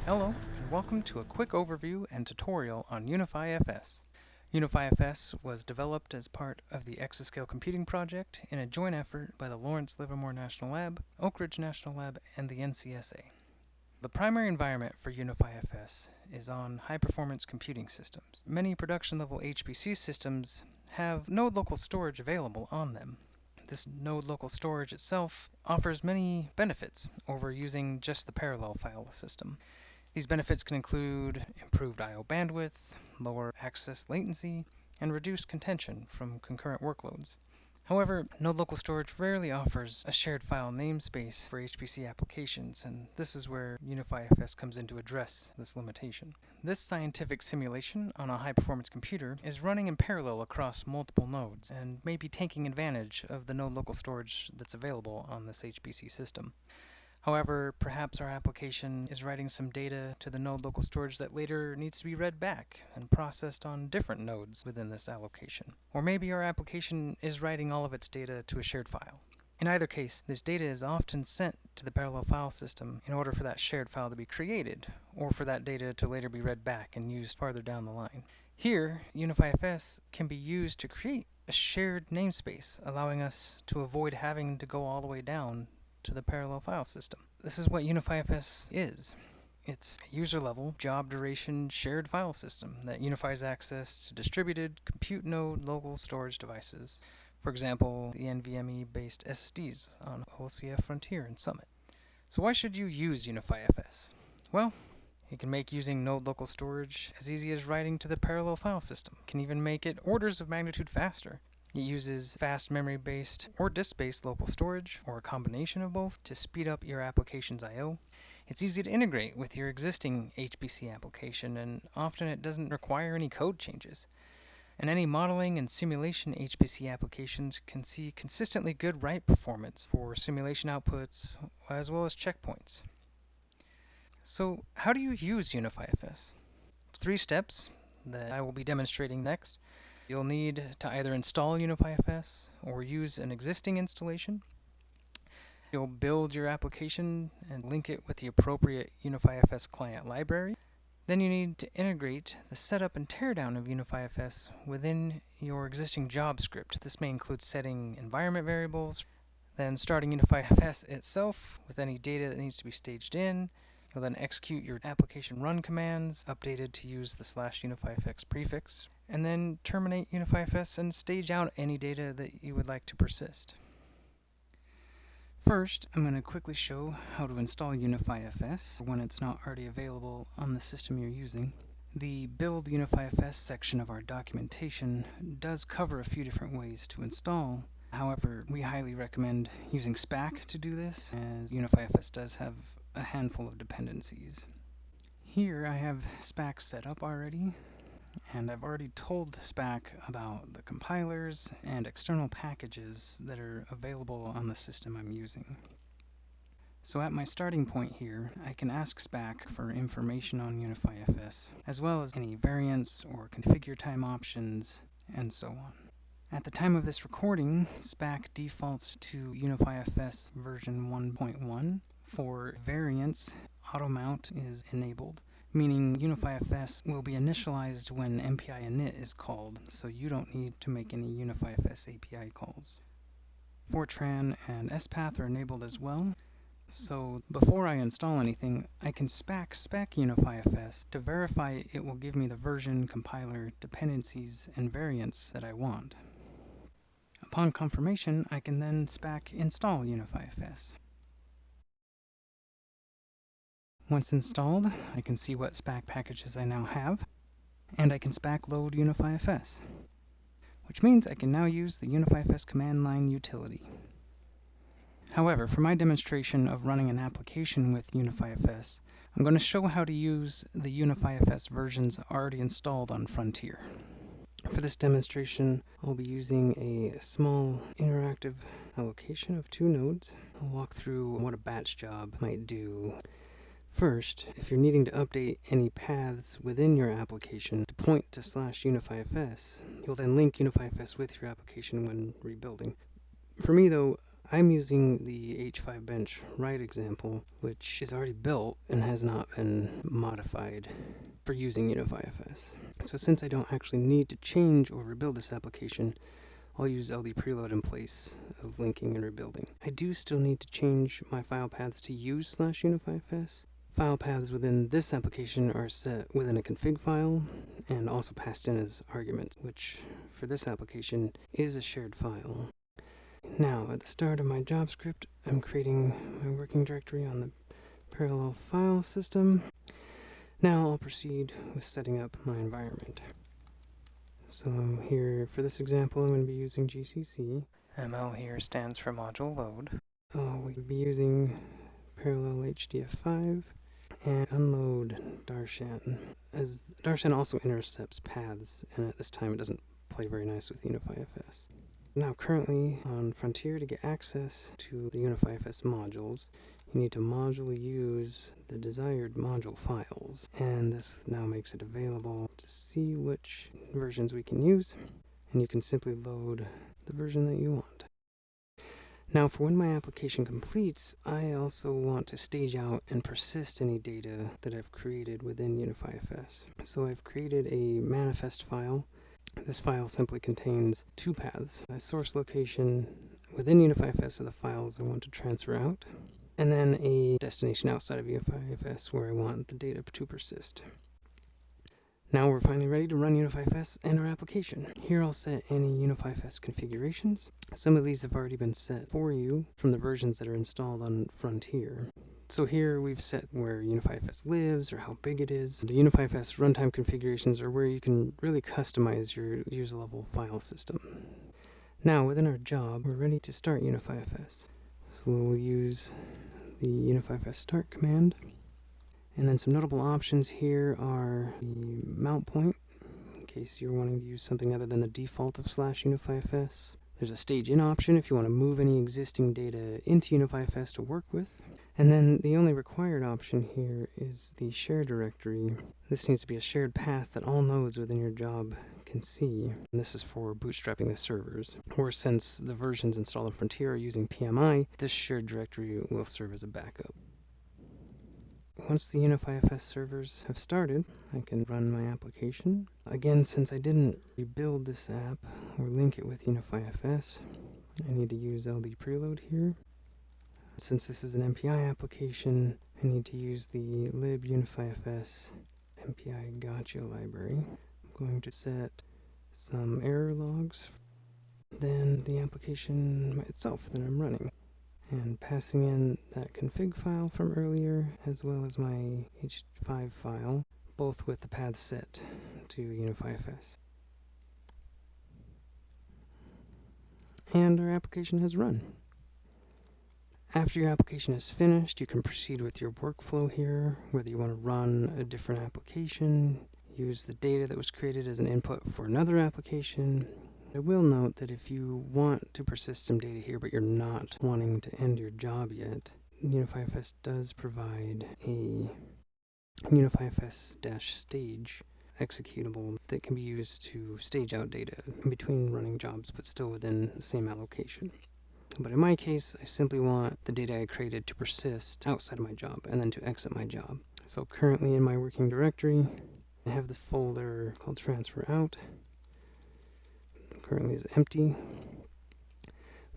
Hello, and welcome to a quick overview and tutorial on UnifyFS. UnifyFS was developed as part of the Exascale computing project in a joint effort by the Lawrence Livermore National Lab, Oak Ridge National Lab, and the NCSA. The primary environment for UnifyFS is on high-performance computing systems. Many production-level HPC systems have node local storage available on them. This node local storage itself offers many benefits over using just the parallel file system. These benefits can include improved I/O bandwidth, lower access latency, and reduced contention from concurrent workloads. However, node local storage rarely offers a shared file namespace for HPC applications, and this is where UnifyFS comes in to address this limitation. This scientific simulation on a high-performance computer is running in parallel across multiple nodes and may be taking advantage of the node local storage that's available on this HPC system. However, perhaps our application is writing some data to the node local storage that later needs to be read back and processed on different nodes within this allocation. Or maybe our application is writing all of its data to a shared file. In either case, this data is often sent to the parallel file system in order for that shared file to be created, or for that data to later be read back and used farther down the line. Here, UnifyFS can be used to create a shared namespace, allowing us to avoid having to go all the way down to the parallel file system. This is what UnifyFS is. It's a user-level, job-duration shared file system that unifies access to distributed compute node local storage devices. For example, the NVMe-based SSDs on OCF Frontier and Summit. So why should you use UnifyFS? Well, it can make using node local storage as easy as writing to the parallel file system. It can even make it orders of magnitude faster. It uses fast memory-based or disk-based local storage, or a combination of both, to speed up your application's I/O. It's easy to integrate with your existing HPC application, and often it doesn't require any code changes. And any modeling and simulation HPC applications can see consistently good write performance for simulation outputs, as well as checkpoints. So how do you use UnifyFS? 3 steps that I will be demonstrating next. You'll need to either install UnifyFS or use an existing installation. You'll build your application and link it with the appropriate UnifyFS client library. Then you need to integrate the setup and teardown of UnifyFS within your existing job script. This may include setting environment variables, then starting UnifyFS itself with any data that needs to be staged in. You'll then execute your application run commands, updated to use the /UnifyFS prefix, and then terminate UnifyFS and stage out any data that you would like to persist. First, I'm going to quickly show how to install UnifyFS when it's not already available on the system you're using. The Build UnifyFS section of our documentation does cover a few different ways to install. However, we highly recommend using SPAC to do this, as UnifyFS does have a handful of dependencies. Here I have SPAC set up already, and I've already told SPAC about the compilers and external packages that are available on the system I'm using. So at my starting point here, I can ask SPAC for information on UnifyFS, as well as any variants or configure time options, and so on. At the time of this recording, SPAC defaults to UnifyFS version 1.1. For variants, auto mount is enabled, meaning UnifyFS will be initialized when MPI init is called, so you don't need to make any UnifyFS API calls. Fortran and SPath are enabled as well, so before I install anything, I can spec UnifyFS to verify it will give me the version, compiler, dependencies, and variants that I want. Upon confirmation, I can then spec install UnifyFS. Once installed, I can see what SPAC packages I now have, and I can SPAC load UnifyFS, which means I can now use the UnifyFS command line utility. However, for my demonstration of running an application with UnifyFS, I'm going to show how to use the UnifyFS versions already installed on Frontier. For this demonstration, I'll be using a small interactive allocation of 2 nodes. I'll walk through what a batch job might do. First, if you're needing to update any paths within your application to point to /UnifyFS, you'll then link UnifyFS with your application when rebuilding. For me though, I'm using the H5 bench write example, which is already built and has not been modified for using UnifyFS. So since I don't actually need to change or rebuild this application, I'll use LD preload in place of linking and rebuilding. I do still need to change my file paths to use/UnifyFS. File paths within this application are set within a config file and also passed in as arguments, which for this application is a shared file. Now, at the start of my job script, I'm creating my working directory on the parallel file system. Now I'll proceed with setting up my environment. So here, for this example, I'm going to be using GCC. ML here stands for module load. We'll be using parallel HDF5 and unload Darshan, as Darshan also intercepts paths, and at this time it doesn't play very nice with UnifyFS. Now currently on Frontier, to get access to the UnifyFS modules, you need to modularly use the desired module files, and this now makes it available to see which versions we can use, and you can simply load the version that you want. Now for when my application completes, I also want to stage out and persist any data that I've created within UnifyFS. So I've created a manifest file. This file simply contains two paths: a source location within UnifyFS of the files I want to transfer out, and then a destination outside of UnifyFS where I want the data to persist. Now we're finally ready to run UnifyFS and our application. Here I'll set any UnifyFS configurations. Some of these have already been set for you from the versions that are installed on Frontier. So here we've set where UnifyFS lives or how big it is. The UnifyFS runtime configurations are where you can really customize your user level file system. Now within our job, we're ready to start UnifyFS. So we'll use the UnifyFS start command. And then some notable options here are the mount point, in case you're wanting to use something other than the default of /UnifyFS. There's a stage in option if you want to move any existing data into UnifyFS to work with. And then the only required option here is the share directory. This needs to be a shared path that all nodes within your job can see. And this is for bootstrapping the servers. Or since the versions installed on Frontier are using PMI, this shared directory will serve as a backup. Once the UnifyFS servers have started, I can run my application. Again, since I didn't rebuild this app or link it with UnifyFS, I need to use LD preload here. Since this is an MPI application, I need to use the libunifyfs MPI gotcha library. I'm going to set some error logs, then the application itself that I'm running, and passing in that config file from earlier, as well as my H5 file, both with the path set to UnifyFS. And our application has run. After your application is finished, you can proceed with your workflow here, whether you want to run a different application, use the data that was created as an input for another application. I will note that if you want to persist some data here, but you're not wanting to end your job yet, UnifyFS does provide a UnifyFS-stage executable that can be used to stage out data in between running jobs, but still within the same allocation. But in my case, I simply want the data I created to persist outside of my job and then to exit my job. So currently in my working directory, I have this folder called transfer out. Currently is empty.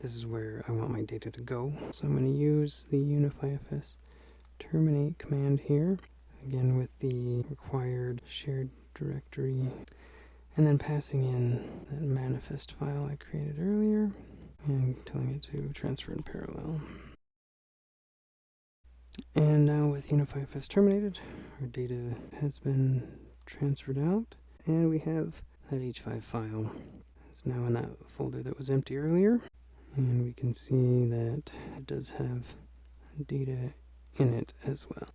This is where I want my data to go. So I'm going to use the UnifyFS terminate command here, again with the required shared directory, and then passing in that manifest file I created earlier and telling it to transfer in parallel. And now with UnifyFS terminated, our data has been transferred out, and we have that H5 file. It's now in that folder that was empty earlier, and we can see that it does have data in it as well.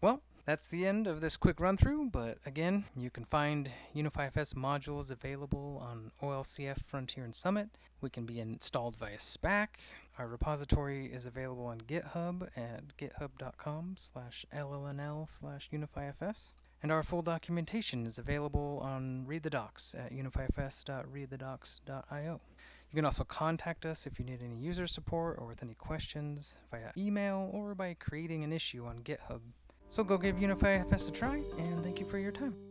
Well, that's the end of this quick run through, but again, you can find UnifyFS modules available on OLCF, Frontier, and Summit. We can be installed via SPAC. Our repository is available on GitHub at github.com/llnl/UnifyFS. And our full documentation is available on Read the Docs at unifyfs.readthedocs.io. You can also contact us if you need any user support or with any questions via email or by creating an issue on GitHub. So go give UnifyFS a try, and thank you for your time.